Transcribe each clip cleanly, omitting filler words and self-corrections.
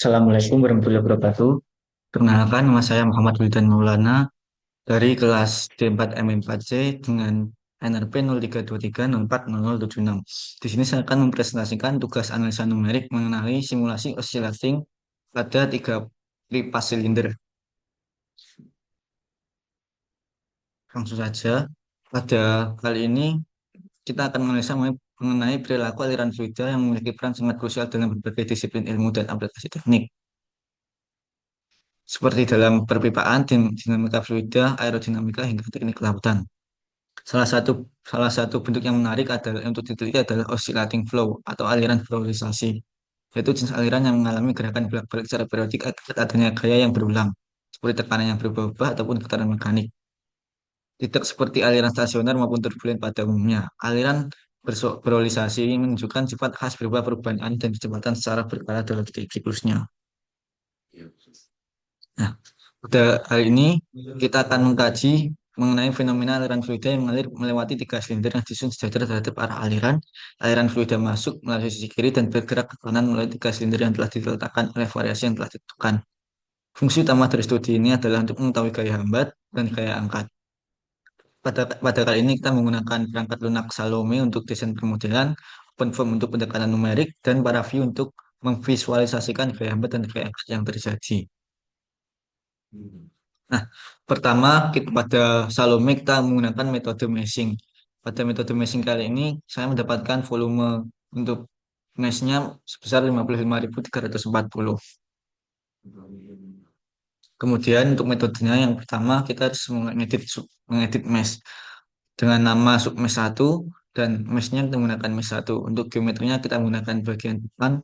Assalamualaikum warahmatullahi wabarakatuh. Perkenalkan, nama saya Muhammad Wildan Maulana dari kelas D4M4C dengan NRP 0323040076. Di sini saya akan mempresentasikan tugas analisa numerik mengenai simulasi oscillating pada tiga lipas silinder. Langsung saja, pada kali ini kita akan menganalisa mengenai perilaku aliran fluida yang memiliki peran sangat krusial dalam berbagai disiplin ilmu dan aplikasi teknik. Seperti dalam perpipaan, dinamika fluida, aerodinamika, hingga teknik lautan. Salah satu salah satu bentuk yang menarik adalah untuk diteliti adalah oscillating flow atau aliran polarisasi, yaitu jenis aliran yang mengalami gerakan bolak-balik secara periodik akibat adanya gaya yang berulang, seperti tekanan yang berubah-ubah ataupun getaran mekanik. Tidak seperti aliran stasioner maupun turbulen pada umumnya. Aliran berpolarisasi ini menunjukkan sifat khas berupa perubahan angin dan kecepatan secara berkala dalam siklusnya. Nah, pada hari ini kita akan mengkaji mengenai fenomena aliran fluida yang mengalir melewati tiga silinder yang disusun sejajar terhadap arah aliran. Aliran fluida masuk melalui sisi kiri dan bergerak ke kanan melalui tiga silinder yang telah diletakkan oleh variasi yang telah ditentukan. Fungsi utama dari studi ini adalah untuk mengetahui gaya hambat dan gaya angkat. Pada kali ini kita menggunakan perangkat lunak Salome untuk desain permodelan, OpenFOAM untuk pendekatan numerik, dan ParaView untuk memvisualisasikan gaya hambat dan gaya angkat yang terjadi. Nah, pertama kita pada Salome kita menggunakan metode meshing. Pada metode meshing kali ini saya mendapatkan volume untuk meshnya sebesar 55.340. Kemudian untuk metodenya yang pertama kita harus mengedit mesh dengan nama submesh 1 dan meshnya kita menggunakan mesh 1. Untuk geometrinya kita menggunakan bagian depan,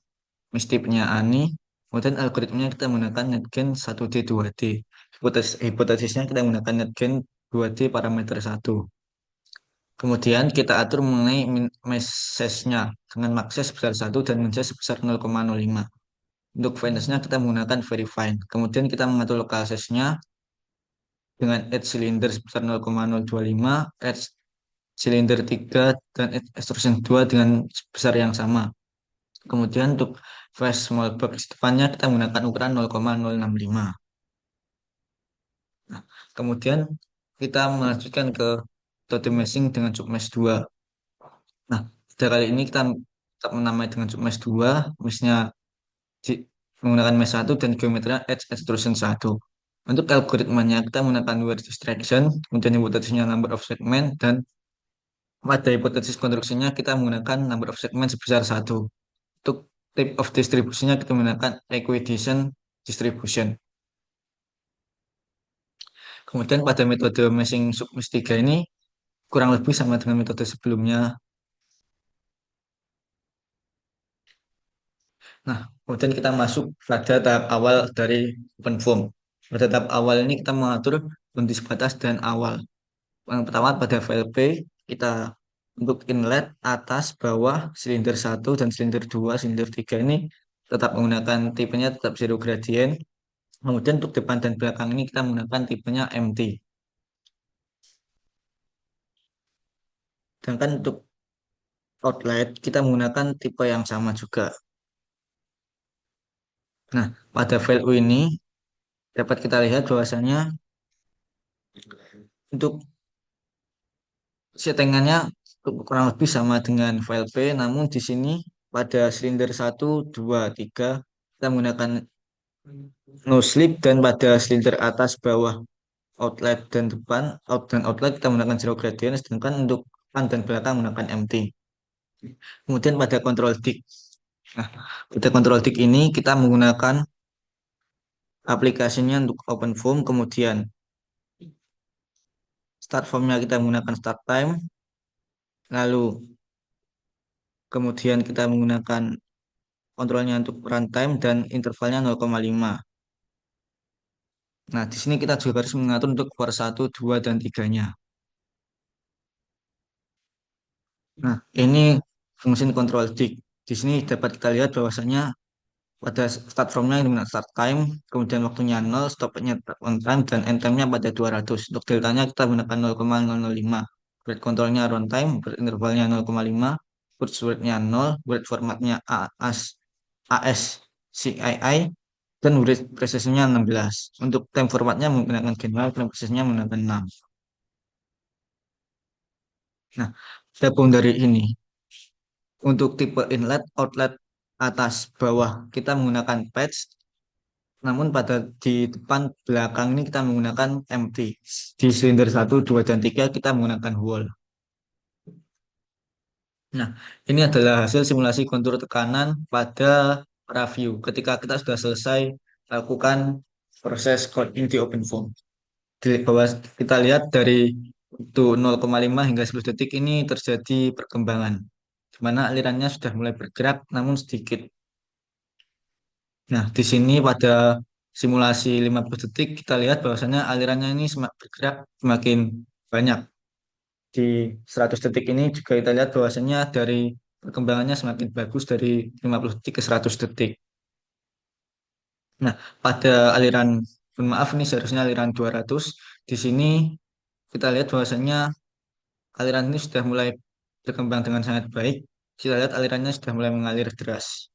mesh tipenya ANI, kemudian algoritmenya kita menggunakan NetGen 1D 2D. Hipotesisnya kita menggunakan NetGen 2D parameter 1. Kemudian kita atur mengenai mesh size-nya dengan max size sebesar 1 dan min size sebesar 0,05. Untuk finesse-nya kita menggunakan very fine. Kemudian kita mengatur local size-nya dengan edge silinder sebesar 0,025, edge silinder 3 dan edge extrusion 2 dengan sebesar yang sama. Kemudian untuk face small box depannya kita menggunakan ukuran 0,065. Nah, kemudian kita melanjutkan ke metode meshing dengan submesh 2. Nah, pada kali ini kita tetap menamai dengan submesh 2, meshnya menggunakan mesh 1 dan geometrinya edge extrusion 1. Untuk algoritmanya kita menggunakan word distraction, kemudian hipotesisnya number of segment, dan pada hipotesis konstruksinya kita menggunakan number of segment sebesar 1. Untuk type of distributionnya kita menggunakan equidistant distribution. Kemudian pada metode meshing submesh 3 ini kurang lebih sama dengan metode sebelumnya. Nah, kemudian kita masuk pada tahap awal dari OpenFOAM. Pada tahap awal ini kita mengatur kondisi batas dan awal. Yang pertama pada file P, kita untuk inlet atas, bawah, silinder 1 dan silinder 2, silinder 3 ini tetap menggunakan tipenya tetap zero gradient. Kemudian untuk depan dan belakang ini kita menggunakan tipenya MT. Sedangkan untuk outlet kita menggunakan tipe yang sama juga. Nah, pada file U ini dapat kita lihat bahwasannya untuk settingannya kurang lebih sama dengan file P, namun di sini pada silinder 1, 2, 3 kita menggunakan no slip, dan pada silinder atas, bawah, outlet dan depan, out dan outlet kita menggunakan zero gradient, sedangkan untuk depan dan belakang menggunakan MT. Kemudian pada control dict. Nah, pada control dict ini kita menggunakan aplikasinya untuk OpenFOAM, kemudian start formnya kita menggunakan start time, lalu kemudian kita menggunakan kontrolnya untuk runtime dan intervalnya 0,5. Nah, di sini kita juga harus mengatur untuk for 1, 2, dan 3-nya. Nah, ini fungsi control dict. Di sini dapat kita lihat bahwasanya pada start from-nya ini start time, kemudian waktunya 0, stop-nya on time, dan end time-nya pada 200. Untuk delta-nya kita gunakan 0,005. Break control-nya runtime, break intervalnya 0,5, word word-nya 0, word format-nya AS, CII, dan presisinya 16. Untuk time formatnya menggunakan general dan presisinya menggunakan 6. Nah, gabung dari ini, untuk tipe inlet, outlet atas bawah kita menggunakan patch, namun pada di depan belakang ini kita menggunakan empty. Di silinder 1, 2, dan 3 kita menggunakan wall. Nah, ini adalah hasil simulasi kontur tekanan pada review. Ketika kita sudah selesai lakukan proses coding di OpenFOAM. Di bawah kita lihat dari waktu 0,5 hingga 10 detik ini terjadi perkembangan, di mana alirannya sudah mulai bergerak namun sedikit. Nah, di sini pada simulasi 15 detik kita lihat bahwasanya alirannya ini semakin bergerak semakin banyak. Di 100 detik ini juga kita lihat bahwasanya dari perkembangannya semakin bagus dari 50 detik ke 100 detik. Nah, pada aliran, mohon maaf ini seharusnya aliran 200. Di sini kita lihat bahwasanya aliran ini sudah mulai berkembang dengan sangat baik. Kita lihat alirannya sudah mulai mengalir deras.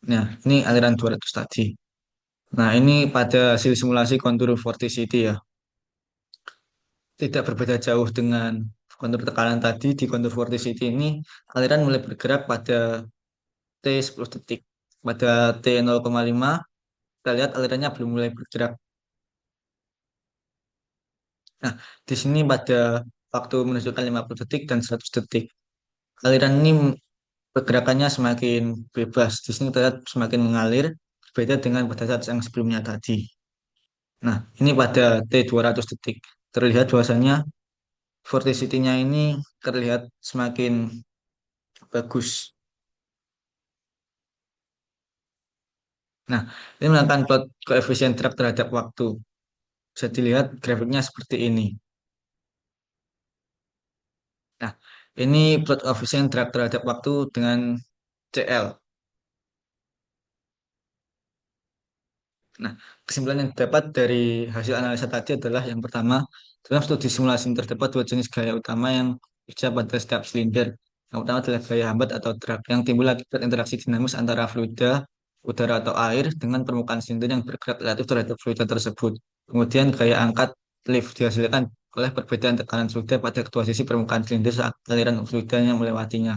Nah, ini aliran 200 tadi. Nah, ini pada hasil simulasi kontur vorticity ya. Tidak berbeda jauh dengan kontur tekanan tadi. Di kontur vorticity ini aliran mulai bergerak pada T 10 detik. Pada T 0,5 kita lihat alirannya belum mulai bergerak. Nah, di sini pada waktu menunjukkan 50 detik dan 100 detik. Aliran ini pergerakannya semakin bebas. Di sini kita lihat semakin mengalir, berbeda dengan pada saat yang sebelumnya tadi. Nah, ini pada T 200 detik. Terlihat bahwasanya vorticity-nya ini terlihat semakin bagus. Nah, ini melakukan plot koefisien drag terhadap waktu. Bisa dilihat grafiknya seperti ini. Nah, ini plot koefisien drag terhadap waktu dengan CL. Nah, kesimpulan yang didapat dari hasil analisa tadi adalah yang pertama, dalam studi simulasi ini terdapat dua jenis gaya utama yang bekerja pada setiap silinder. Yang pertama adalah gaya hambat atau drag yang timbul akibat interaksi dinamis antara fluida, udara atau air dengan permukaan silinder yang bergerak relatif terhadap fluida tersebut. Kemudian gaya angkat lift dihasilkan oleh perbedaan tekanan fluida pada kedua sisi permukaan silinder saat aliran fluida yang melewatinya.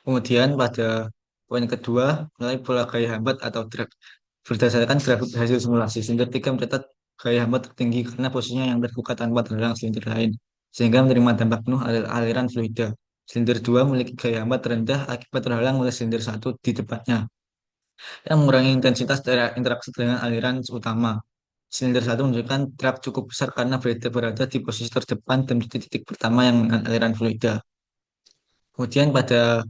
Kemudian pada poin kedua, mulai pola gaya hambat atau drag. Berdasarkan grafik hasil simulasi, silinder 3 mencatat gaya hambat tertinggi karena posisinya yang terbuka tanpa terhalang silinder lain, sehingga menerima dampak penuh aliran fluida. Silinder 2 memiliki gaya hambat terendah akibat terhalang oleh silinder 1 di depannya, yang mengurangi intensitas interaksi dengan aliran utama. Silinder 1 menunjukkan drag cukup besar karena berada di posisi terdepan dan di titik pertama yang dengan aliran fluida. Kemudian pada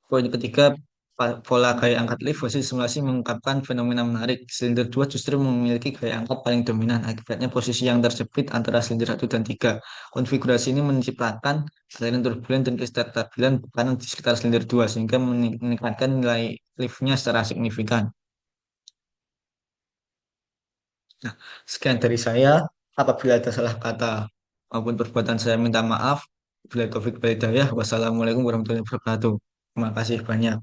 poin ketiga, pola gaya angkat lift hasil simulasi mengungkapkan fenomena menarik. Silinder 2 justru memiliki gaya angkat paling dominan. Akibatnya posisi yang terjepit antara silinder 1 dan 3. Konfigurasi ini menciptakan aliran turbulen dan kestabilan tekanan di sekitar silinder 2 sehingga meningkatkan nilai liftnya secara signifikan. Nah, sekian dari saya. Apabila ada salah kata maupun perbuatan saya minta maaf. Bila taufik wal hidayah. Wassalamualaikum warahmatullahi wabarakatuh. Terima kasih banyak.